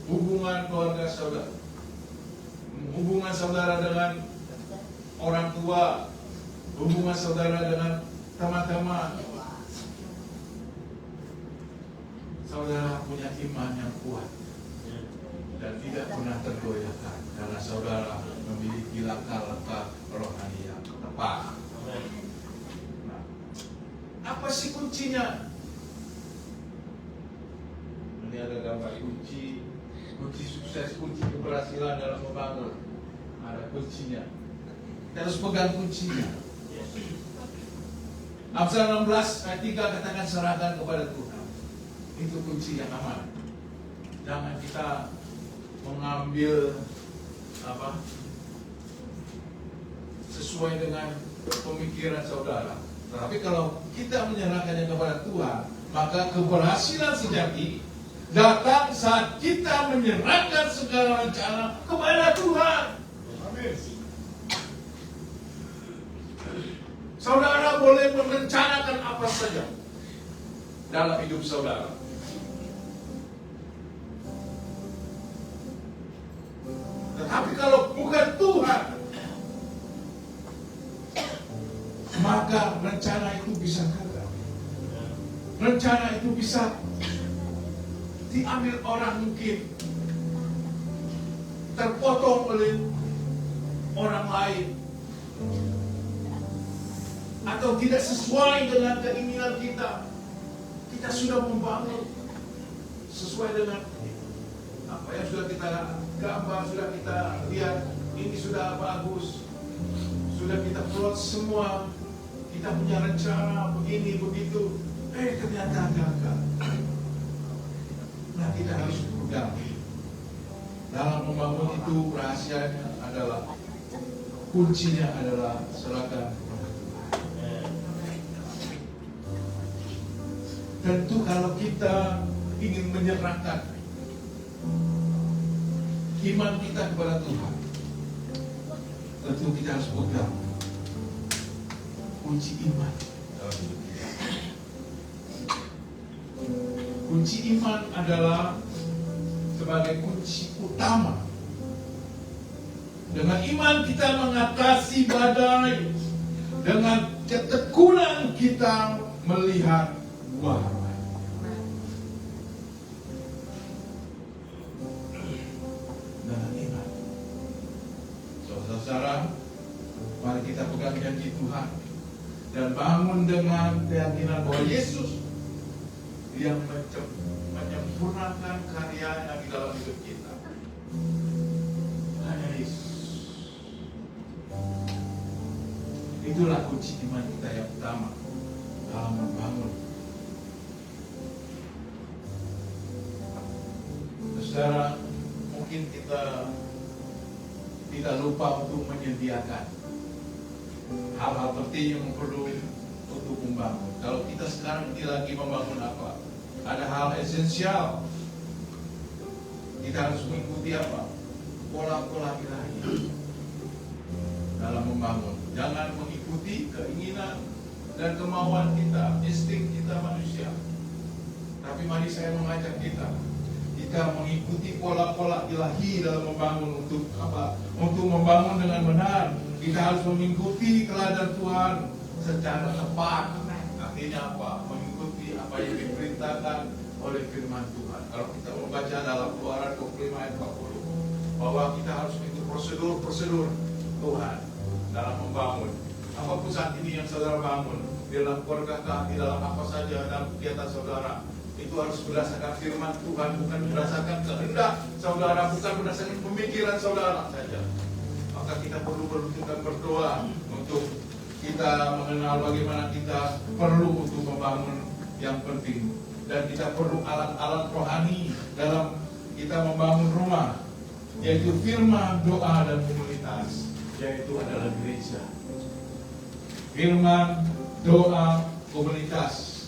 hubungan keluarga saudara, hubungan saudara dengan orang tua, hubungan saudara dengan teman-teman, saudara punya iman yang kuat dan tidak pernah tergoyahkan karena saudara memiliki langkah-langkah rohani yang tepat. Nah, apa sih kuncinya? Ini ada gambar kunci sukses, kunci keberhasilan dalam membangun. Ada kuncinya. Kita harus pegang kuncinya. Amsal 16 ayat 3 katakan serahkan kepada Tuhan. Itu kunci yang aman. Jangan kita mengambil sesuai dengan pemikiran saudara. Tetapi kalau kita menyerahkannya kepada Tuhan, maka keberhasilan sejati datang saat kita menyerahkan segala rencana kepada Tuhan. Amin. Saudara boleh merencanakan apa saja dalam hidup saudara. Tetapi kalau bukan Tuhan, maka rencana itu bisa gagal. Rencana itu bisa diambil orang, mungkin terpotong oleh orang lain, atau tidak sesuai dengan keinginan kita, kita sudah membangun sesuai dengan apa yang sudah kita gambar, sudah kita lihat, ini sudah bagus, sudah kita plot semua, kita punya rencana begini begitu, ternyata gagal. Nah, kita harus pegang. Dalam membangun itu rahasianya adalah, kuncinya adalah serahkan kepada Tuhan. Tentu kalau kita ingin menyerahkan iman kita kepada Tuhan, tentu kita harus pegang kunci iman dalam hidup kita. Kunci iman adalah sebagai kunci utama. Dengan iman kita mengatasi badai, dengan ketekunan kita melihat buah. Dengan iman, saudara-saudara, mari kita pegang janji Tuhan dan bangun dengan keyakinan bahwa Yesus yang menyempurnakan karyanya di dalam hidup kita. Hanya Yesus. Itulah kunci iman kita yang utama dalam membangun. Saudara, mungkin kita tidak lupa untuk menyediakan hal-hal penting yang perlu untuk membangun. Kalau kita sekarang ini lagi membangun apa? Ada hal esensial. Kita harus mengikuti apa? Pola-pola ilahi dalam membangun. Jangan mengikuti keinginan dan kemauan kita, insting kita manusia. Tapi mari saya mengajak kita mengikuti pola-pola ilahi dalam membangun. Untuk apa? Untuk membangun dengan benar, kita harus mengikuti teladan Tuhan secara tepat. Artinya apa? Mengikuti apa yang diperintahkan oleh firman Tuhan. Kalau kita membaca dalam Keluaran 25 ayat 40, bahwa kita harus mengikuti prosedur-prosedur Tuhan dalam membangun. Apapun saat ini yang saudara bangun, di dalam keluarga, di dalam apa saja, dalam kegiatan saudara, itu harus berdasarkan firman Tuhan, bukan berdasarkan kehendak saudara, bukan berdasarkan pemikiran saudara saja. Maka kita perlu berdoa untuk kita mengenal bagaimana kita perlu untuk membangun yang penting. Dan kita perlu alat-alat rohani dalam kita membangun rumah, yaitu firman, doa, dan komunitas, yaitu adalah gereja. Firman, doa, komunitas.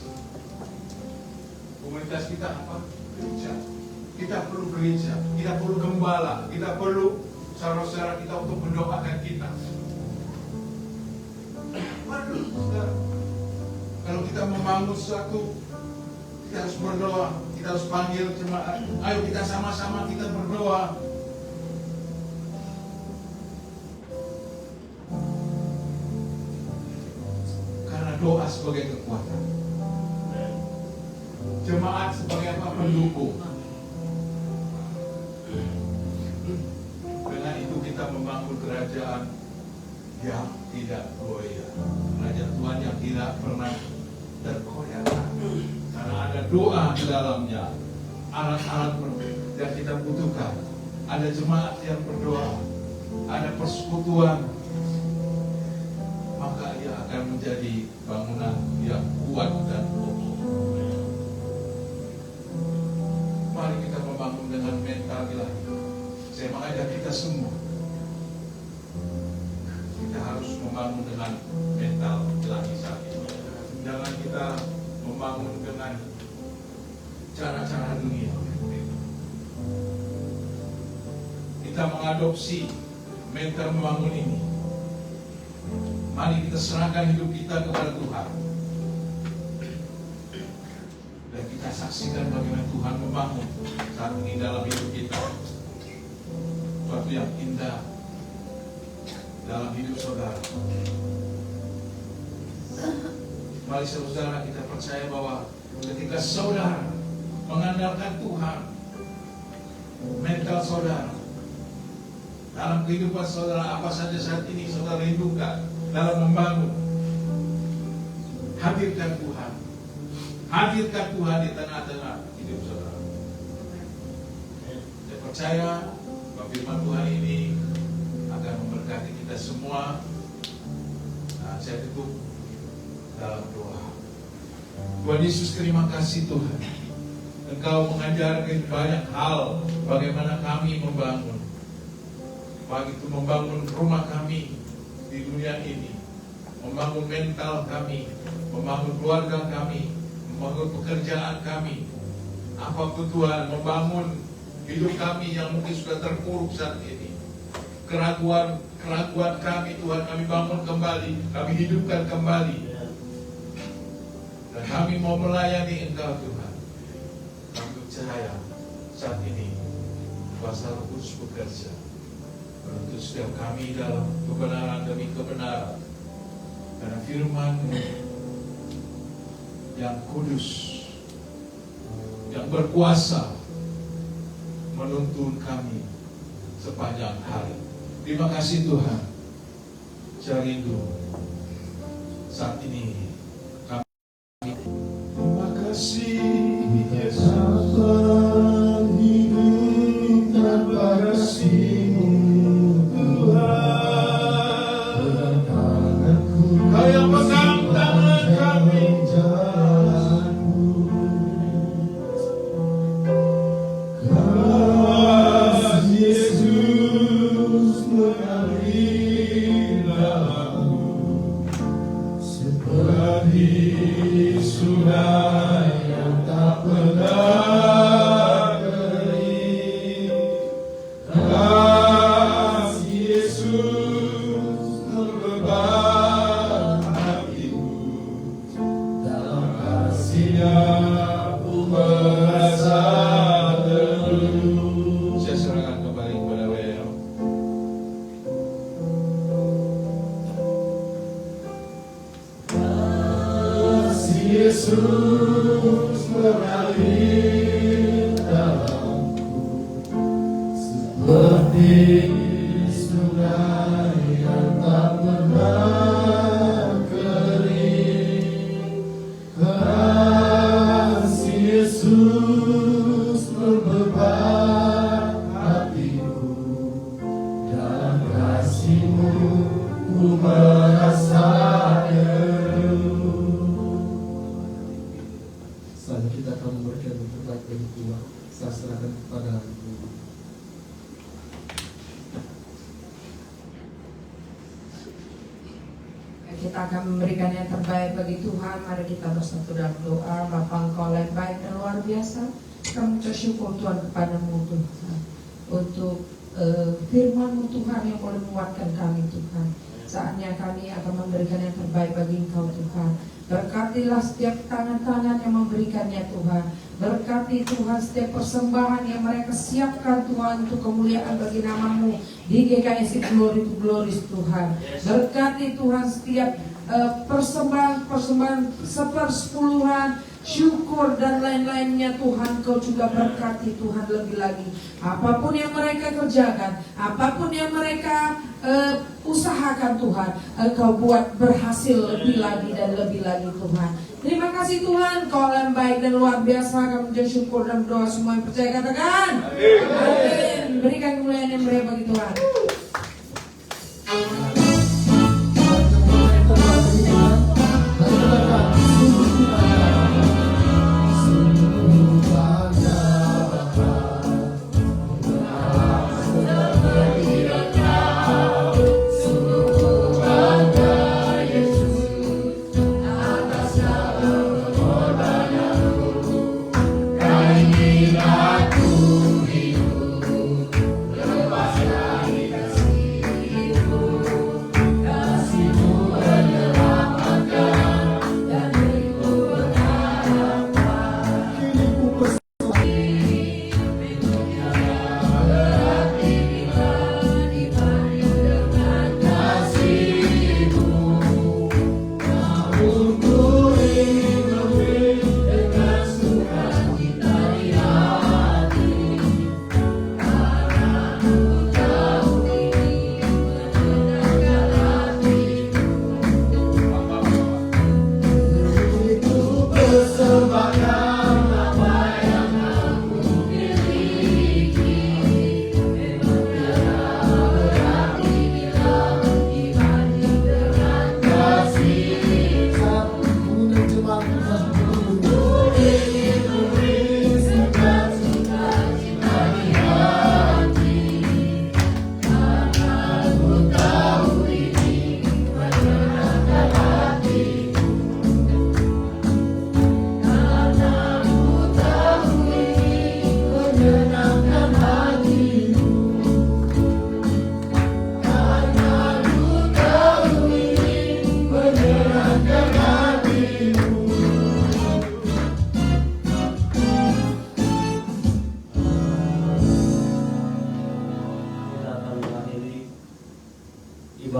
Komunitas kita apa? Gereja. Kita perlu gereja, kita perlu gembala, kita perlu saudara-saudara kita untuk mendoakan kita. Perlu, saudara. Kalau kita membangun sesuatu, kita harus berdoa, kita harus panggil jemaat. Ayo kita sama-sama kita berdoa. Karena doa sebagai kekuatan. Jemaat sebagai apa? Pendukung. Dengan itu kita membangun kerajaan yang tidak goyah, kerajaan Tuhan yang tidak pernah tergoyahkan. Karena ada doa di dalamnya, alat-alat yang kita butuhkan. Ada jemaat yang berdoa, ada persekutuan, maka ia akan menjadi bangunan yang kuat dan kokoh. Mari kita membangun dengan mental ilahi. Saya mengajak kita semua, kita harus membangun dengan mental ilahi saat ini. Jangan kita membangun dengan cara-cara dunia. Kita mengadopsi mental membangun ini. Mari kita serahkan hidup kita kepada Tuhan. Dan kita saksikan bagaimana Tuhan membangun saat ini dalam hidup kita. Suatu yang indah dalam hidup saudara. Mari saudara kita percaya bahwa ketika saudara mengandalkan Tuhan, mental saudara dalam kehidupan saudara, apa saja saat ini saudara rindukan dalam membangun. Hadirkan Tuhan. Hadirkan Tuhan di tengah-tengah hidup saudara. Saya percaya bahwa firman Tuhan ini akan memberkati kita semua. Nah, saya tutup dalam doa. Tuhan Yesus, terima kasih Tuhan. Engkau mengajarkan banyak hal bagaimana kami membangun. Baik itu membangun rumah kami di dunia ini, membangun mental kami, membangun keluarga kami, membangun pekerjaan kami. Apapun Tuhan, membangun hidup kami yang mungkin sudah terpuruk saat ini. Keraguan kami Tuhan, kami bangun kembali, kami hidupkan kembali. Dan kami mau melayani Engkau Tuhan. Kami percaya saat ini kuasa Roh Kudus bekerja menuntut setiap kami dalam kebenaran demi kebenaran. Karena firman-Mu yang kudus, yang berkuasa menuntun kami sepanjang hari. Terima kasih Tuhan. Saya rindu saat ini kami. Terima kasih Yesus. Hidup tanpa kasih-Mu Tuhan. Kau yang pegang tangan kami. Yesus mengalir dalamku seperti sungai yang tak pernah kering. Kasih Yesus membebat hatiku, dalam kasih-Mu ku merasa kita akan memberikan yang terbaik bagi Tuhan. Saya serahkan kepada Ibu. Kita akan memberikan yang terbaik bagi Tuhan. Mari kita bersatu dalam doa. Bapa, Engkau yang baik dan luar biasa. Kami bersyukur Tuhan kepada-Mu Tuhan, untuk firman-Mu Tuhan yang boleh menguatkan kami Tuhan. Saatnya kami akan memberikan yang terbaik bagi Engkau Tuhan. Berkatilah setiap tangan-tangan yang memberikannya Tuhan. Berkati Tuhan setiap persembahan yang mereka siapkan Tuhan untuk kemuliaan bagi nama-Mu di GKSI Glory to Glory Tuhan. Berkati Tuhan setiap persembahan sepersepuluhan, syukur dan lain-lainnya Tuhan. Kau juga berkati Tuhan lebih lagi. Apapun yang mereka kerjakan, apapun yang mereka usahakan Tuhan, Engkau buat berhasil lebih lagi dan lebih lagi Tuhan. Terima kasih Tuhan, Kau yang baik dan luar biasa. Kami menjadi syukur dan berdoa semua yang percaya katakan amin. Berikan kemuliaan yang mulia bagi Tuhan. Aku hidup lepas dari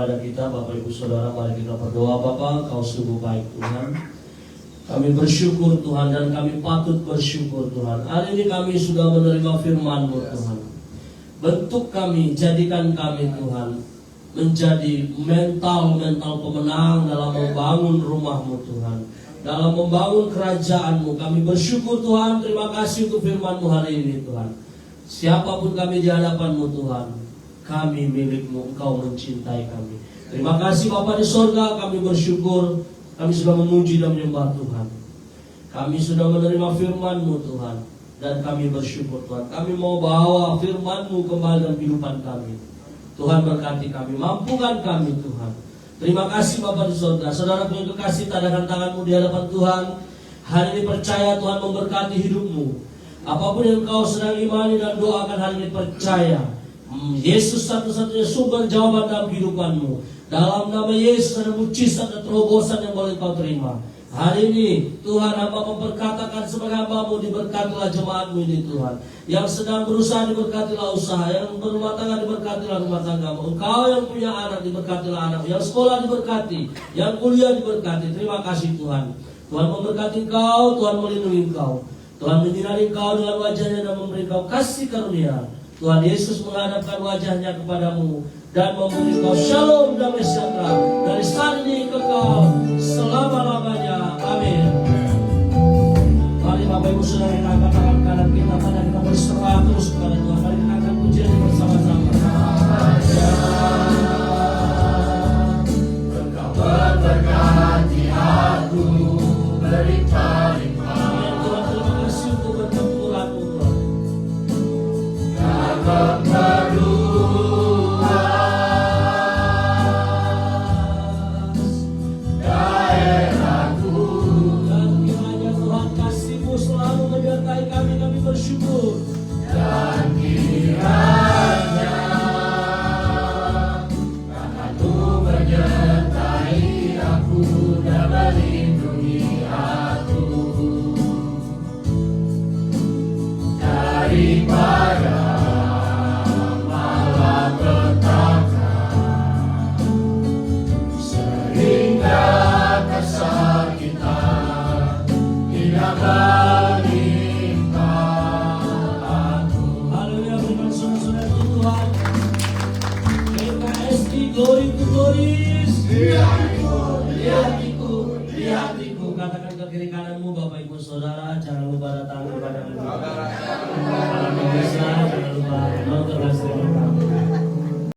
kepada kita. Bapak Ibu Saudara, mari kita berdoa. Bapa, Kau sungguh baik Tuhan. Kami bersyukur Tuhan, dan kami patut bersyukur Tuhan. Hari ini kami sudah menerima firman-Mu Tuhan. Bentuk kami, jadikan kami Tuhan menjadi mental pemenang dalam membangun rumah-Mu Tuhan, dalam membangun kerajaan-Mu. Kami bersyukur Tuhan, terima kasih untuk firman-Mu hari ini Tuhan. Siapapun kami di hadapan-Mu Tuhan, kami milik-Mu, Engkau mencintai kami. Terima kasih Bapa di sorga, kami bersyukur. Kami sudah memuji dan menyembah Tuhan. Kami sudah menerima firman-Mu Tuhan, dan kami bersyukur Tuhan. Kami mau bawa firman-Mu kembali dalam kehidupan kami. Tuhan berkati kami, mampukan kami Tuhan. Terima kasih Bapa di surga. Saudara punya kekasih, tadakan tangan-Mu di hadapan Tuhan. Hari ini percaya Tuhan memberkati hidup-Mu. Apapun yang Kau sedang imani dan doakan hari ini, percaya Yesus satu-satunya sumber jawaban dalam kehidupan-Mu. Dalam nama Yesus ada mujizat dan terobosan yang boleh Kau terima. Hari ini Tuhan, hamba memperkatakan sebagai hamba-Mu, diberkatilah jemaat-Mu ini Tuhan. Yang sedang berusaha diberkatilah usaha, yang berumah tangga diberkatilah rumah tangga-Mu. Engkau yang punya anak diberkatilah anak, yang sekolah diberkati, yang kuliah diberkati. Terima kasih Tuhan. Tuhan memberkati Engkau, Tuhan melindungi Engkau, Tuhan menyinari Engkau dengan wajahnya dan memberi Engkau kasih karunia. Tuhan Yesus menghadapkan wajahnya kepadamu dan memberi Engkau shalom damai sejahtera dari saat ini kekal selama-lamanya. Amin. Mari Bapak Ibu Saudara, kita angkat tangan kanan kita, pada kita berserah terus kepada Tuhan. Mari kita angkat pujian bersama-sama. Engkau memberkati aku berlimpah-limpah. Tuhan, terima kasih untuk bertempuran-Mu Tuhan. Bersyukur dan kiranya tangan-Mu menyertai aku dan melindungi aku daripada malapetaka, sehingga kesakitan tidak glory to glories. Lihat-liku. Katakan ke kiri kananmu, Bapak Ibu Saudara, jangan lupa datang kepada